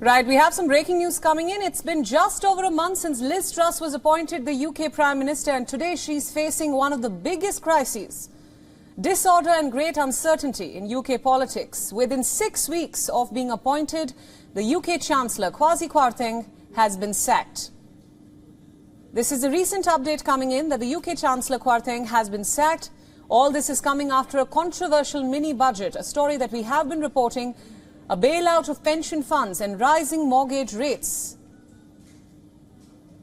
Right, we have some breaking news coming in. It's been just over a month since Liz Truss was appointed the UK Prime Minister, and today she's facing one of the biggest crises. Disorder and great uncertainty in UK politics. Within 6 weeks of being appointed, the UK Chancellor, Kwasi Kwarteng, has been sacked. This is a recent update coming in that the UK Chancellor Kwarteng has been sacked. All this is coming after a controversial mini-budget, a story that we have been reporting, a bailout of pension funds and rising mortgage rates.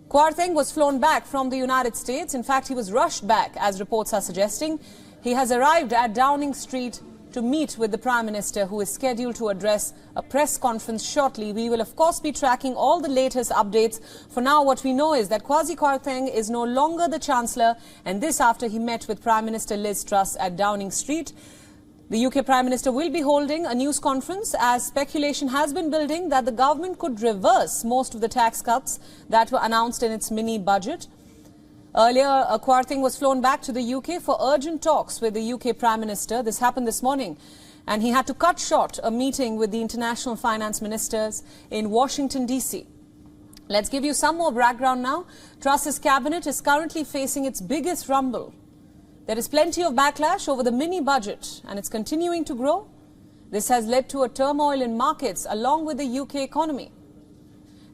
Kwarteng was flown back from the United States. In fact, he was rushed back, as reports are suggesting. He has arrived at Downing Street to meet with the Prime Minister, who is scheduled to address a press conference shortly. We will, of course, be tracking all the latest updates. For now, what we know is that Kwasi Kwarteng is no longer the Chancellor, and this after he met with Prime Minister Liz Truss at Downing Street. The UK Prime Minister will be holding a news conference as speculation has been building that the government could reverse most of the tax cuts that were announced in its mini-budget. Earlier, Kwarteng was flown back to the UK for urgent talks with the UK Prime Minister. This happened this morning, and he had to cut short a meeting with the international finance ministers in Washington, D.C. Let's give you some more background now. Truss's cabinet is currently facing its biggest rumble. There is plenty of backlash over the mini-budget, and it's continuing to grow. This has led to a turmoil in markets along with the UK economy.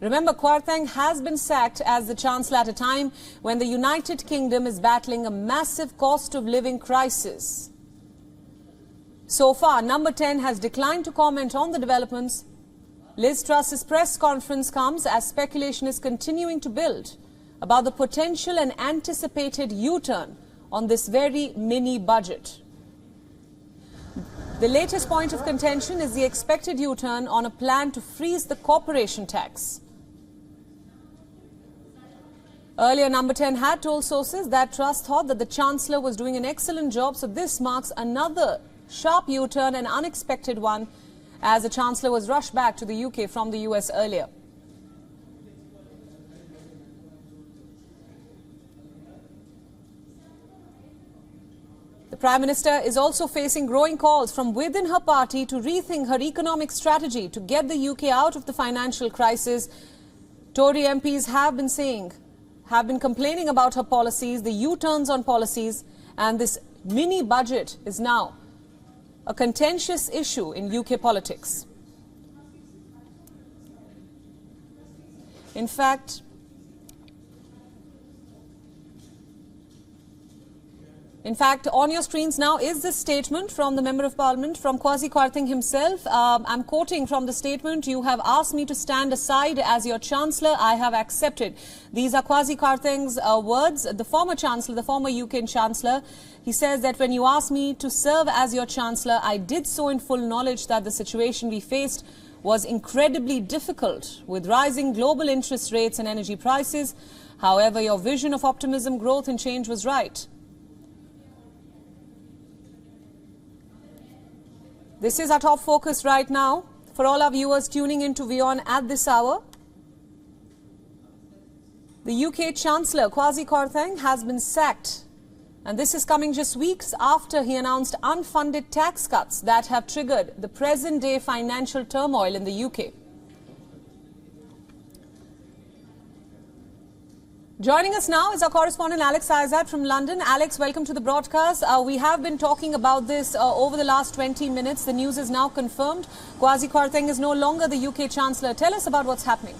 Remember, Kwarteng has been sacked as the Chancellor at a time when the United Kingdom is battling a massive cost of living crisis. So far, Number 10 has declined to comment on the developments. Liz Truss's press conference comes as speculation is continuing to build about the potential and anticipated U-turn on this very mini-budget. The latest point of contention is the expected U-turn on a plan to freeze the corporation tax. Earlier, Number 10 had told sources that Truss thought that the Chancellor was doing an excellent job, so this marks another sharp U-turn, an unexpected one, as the Chancellor was rushed back to the UK from the US earlier. The Prime Minister is also facing growing calls from within her party to rethink her economic strategy to get the UK out of the financial crisis. Tory MPs have been complaining about her policies, the U-turns on policies, and this mini-budget is now a contentious issue in UK politics. In fact, on your screens now is this statement from the Member of Parliament, from Kwasi Kwarteng himself. I'm quoting from the statement: "You have asked me to stand aside as your Chancellor. I have accepted." These are Kwasi Kwarteng's words, the former Chancellor, the former UK Chancellor. He says that when you asked me to serve as your Chancellor, I did so in full knowledge that the situation we faced was incredibly difficult with rising global interest rates and energy prices. However, your vision of optimism, growth and change was right. This is our top focus right now for all our viewers tuning into WION at this hour. The UK Chancellor, Kwasi Kwarteng, has been sacked. And this is coming just weeks after he announced unfunded tax cuts that have triggered the present-day financial turmoil in the UK. Joining us now is our correspondent Alex Aizat from London. Alex, welcome to the broadcast. We have been talking about this over the last 20 minutes. The news is now confirmed. Kwasi Kwarteng is no longer the UK Chancellor. Tell us about what's happening.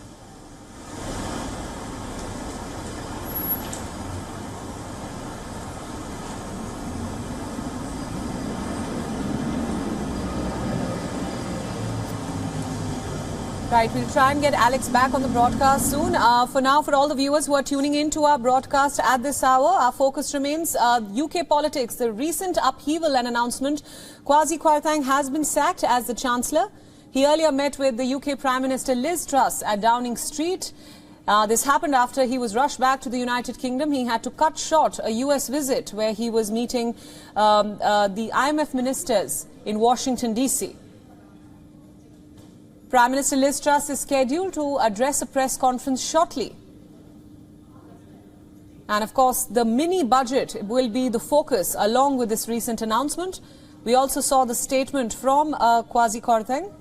Right, we'll try and get Alex back on the broadcast soon. For now, for all the viewers who are tuning in to our broadcast at this hour, our focus remains UK politics. The recent upheaval and announcement: Kwasi Kwarteng has been sacked as the Chancellor. He earlier met with the UK Prime Minister Liz Truss at Downing Street. This happened after he was rushed back to the United Kingdom. He had to cut short a US visit where he was meeting the IMF ministers in Washington, D.C. Prime Minister Liz Truss is scheduled to address a press conference shortly. And of course, the mini-budget will be the focus along with this recent announcement. We also saw the statement from Kwasi Kwarteng.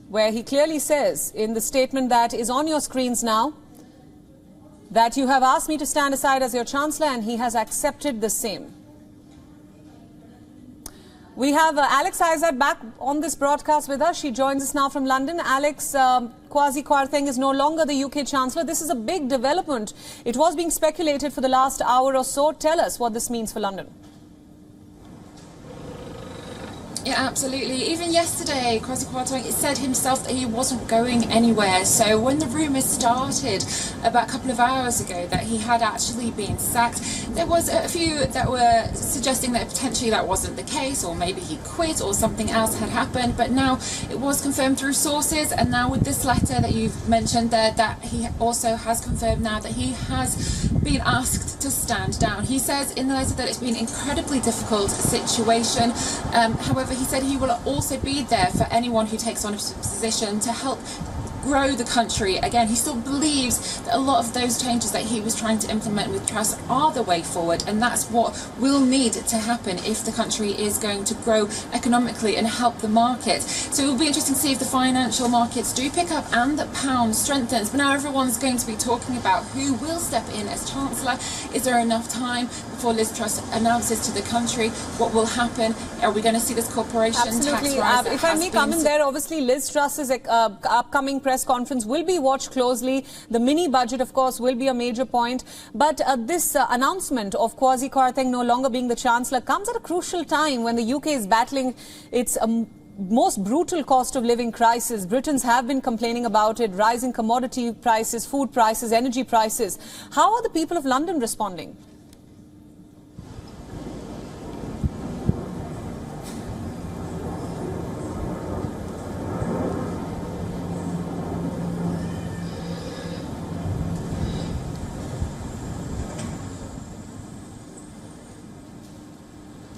where he clearly says in the statement that is on your screens now that you have asked me to stand aside as your Chancellor, and he has accepted the same. We have Alex Izad back on this broadcast with us. She joins us now from London. Alex, Kwasi Kwarteng is no longer the UK Chancellor. This is a big development. It was being speculated for the last hour or so. Tell us what this means for London. Yeah, absolutely. Even yesterday, Kwasi Kwarteng said himself that he wasn't going anywhere. So when the rumours started about a couple of hours ago that he had actually been sacked, there was a few that were suggesting that potentially that wasn't the case, or maybe he quit or something else had happened. But now it was confirmed through sources, and now with this letter that you've mentioned there, that he also has confirmed now that he has been asked to stand down. He says in the letter that it's been an incredibly difficult situation. However, he said he will also be there for anyone who takes on a position to help grow the country. Again, he still believes that a lot of those changes that he was trying to implement with Truss are the way forward, and that's what will need to happen if the country is going to grow economically and help the market. So it will be interesting to see if the financial markets do pick up and the pound strengthens. But now everyone's going to be talking about who will step in as Chancellor. Is there enough time before Liz Truss announces to the country what will happen? Are we going to see this corporation Absolutely. tax rise? If I may come in there, obviously Liz Truss's upcoming press conference will be watched closely. The mini budget, of course, will be a major point. But this announcement of Kwasi Kwarteng no longer being the Chancellor comes at a crucial time when the UK is battling its most brutal cost of living crisis. Britons have been complaining about it, rising commodity prices, food prices, energy prices. How are the people of London responding?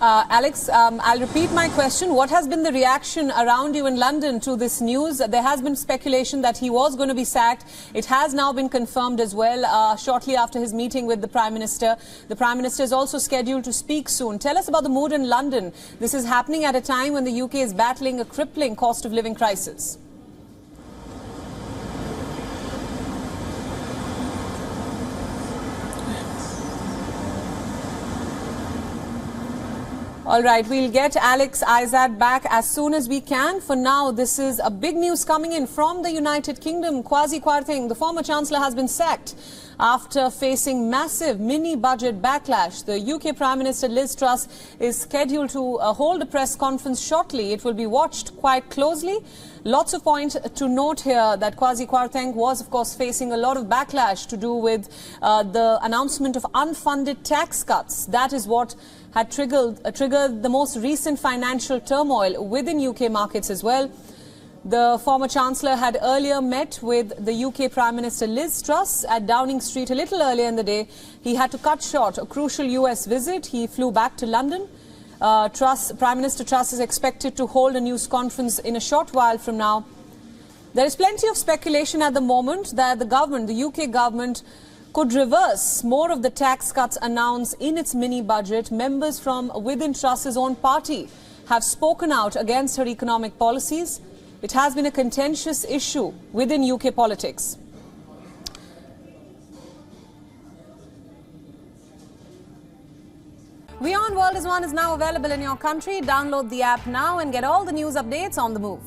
Alex, I'll repeat my question. What has been the reaction around you in London to this news? There has been speculation that he was going to be sacked. It has now been confirmed as well shortly after his meeting with the Prime Minister. The Prime Minister is also scheduled to speak soon. Tell us about the mood in London. This is happening at a time when the UK is battling a crippling cost of living crisis. All right, we'll get Alex Izad back as soon as we can. For now, this is a big news coming in from the United Kingdom. Kwasi Kwarteng, the former Chancellor, has been sacked after facing massive mini-budget backlash. The UK Prime Minister Liz Truss is scheduled to hold a press conference shortly. It will be watched quite closely. Lots of points to note here that Kwasi Kwarteng was, of course, facing a lot of backlash to do with the announcement of unfunded tax cuts. That is what had triggered the most recent financial turmoil within UK markets as well. The former Chancellor had earlier met with the UK Prime Minister Liz Truss at Downing Street a little earlier in the day. He had to cut short a crucial US visit. He flew back to London. Prime Minister Truss is expected to hold a news conference in a short while from now. There is plenty of speculation at the moment that the government, the UK government, could reverse more of the tax cuts announced in its mini-budget. Members from within Truss's own party have spoken out against her economic policies. It has been a contentious issue within UK politics. WION World is now available in your country. Download the app now and get all the news updates on the move.